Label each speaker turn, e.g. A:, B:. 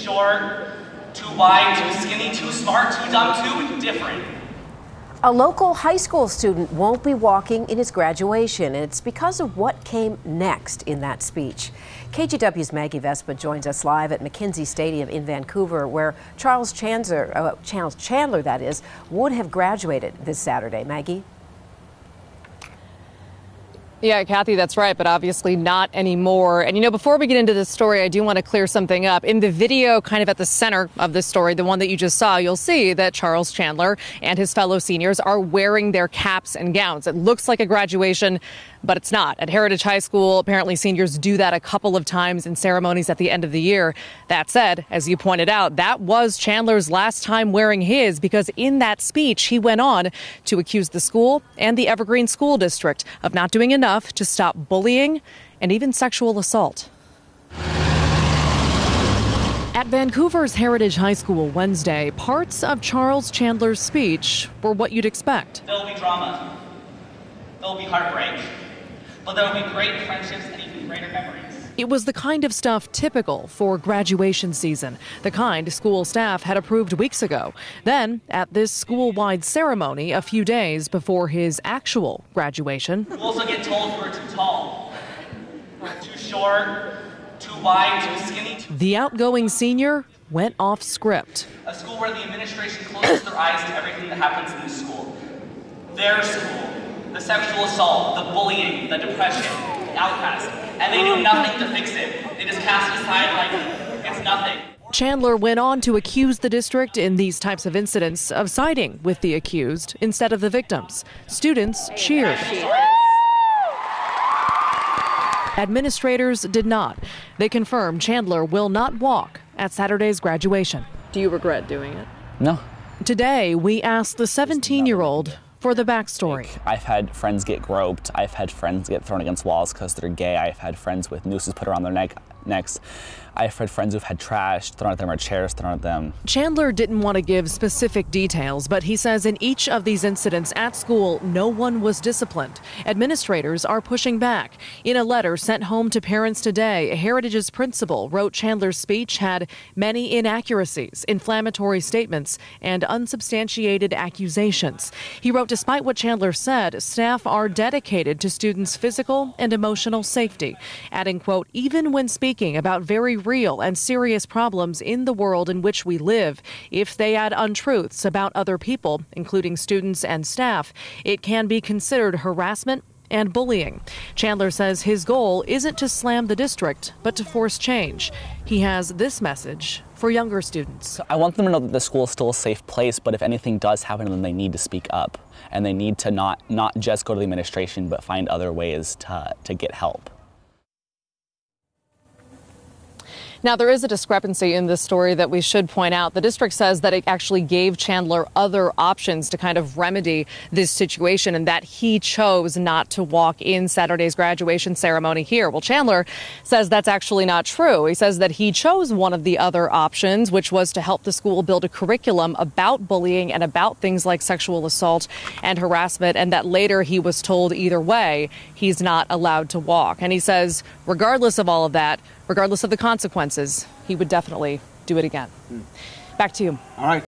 A: short, too wide, too skinny, too smart, too dumb, too different.
B: A local high school student won't be walking in his graduation, and it's because of what came next in that speech. KGW's Maggie Vespa joins us live at McKenzie Stadium in Vancouver, where Charles Chandler, that is, would have graduated this Saturday. Maggie?
C: Yeah, Kathy, that's right, but obviously not anymore. And, you know, before we get into this story, I do want to clear something up. In the video kind of at the center of this story, the one that you just saw, you'll see that Charles Chandler and his fellow seniors are wearing their caps and gowns. It looks like a graduation, but it's not. At Heritage High School, apparently seniors do that a couple of times in ceremonies at the end of the year. That said, as you pointed out, that was Chandler's last time wearing his, because in that speech, he went on to accuse the school and the Evergreen School District of not doing enough to stop bullying and even sexual assault. At Vancouver's Heritage High School Wednesday, parts of Charles Chandler's speech were what you'd expect.
A: There'll be drama. There'll be heartbreak. But there'll be great friendships and even greater memories.
C: It was the kind of stuff typical for graduation season, the kind school staff had approved weeks ago. Then, at this school-wide ceremony a few days before his actual graduation,
A: You also get told you are too tall, too short, too wide, too skinny.
C: the outgoing senior went off script.
A: A school where the administration closes their eyes to everything that happens in the school. Their school, the sexual assault, the bullying, the depression, the outcast. And they do nothing to fix it. They just cast it aside like it's nothing.
C: Chandler went on to accuse the district in these types of incidents of siding with the accused instead of the victims. Students cheered. Administrators did not. They confirmed Chandler will not walk at Saturday's graduation.
D: Do you regret doing it?
E: No.
C: Today, we asked the 17-year-old for the backstory.
E: I've had friends get groped. I've had friends get thrown against walls because they're gay. I've had friends with nooses put around their necks. I've had friends who've had trash thrown at them or chairs thrown at them.
C: Chandler didn't want to give specific details, but he says in each of these incidents at school, no one was disciplined. Administrators are pushing back. In a letter sent home to parents today, Heritage's principal wrote Chandler's speech had many inaccuracies, inflammatory statements, and unsubstantiated accusations. He wrote, despite what Chandler said, staff are dedicated to students' physical and emotional safety, adding, quote, even when speaking about very real and serious problems in the world in which we live, if they add untruths about other people, including students and staff, it can be considered harassment and bullying. Chandler says his goal isn't to slam the district, but to force change. He has this message for younger students.
E: I want them to know that the school is still a safe place, but if anything does happen to them, they need to speak up. And they need to not just go to the administration, but find other ways to get help.
C: Now, there is a discrepancy in this story that we should point out. The district says that it actually gave Chandler other options to kind of remedy this situation and that he chose not to walk in Saturday's graduation ceremony here. Well, Chandler says that's actually not true. He says that he chose one of the other options, which was to help the school build a curriculum about bullying and about things like sexual assault and harassment, and that later he was told either way he's not allowed to walk. And he says, regardless of all of that, regardless of the consequences, he would definitely do it again. Back to you.
F: All right.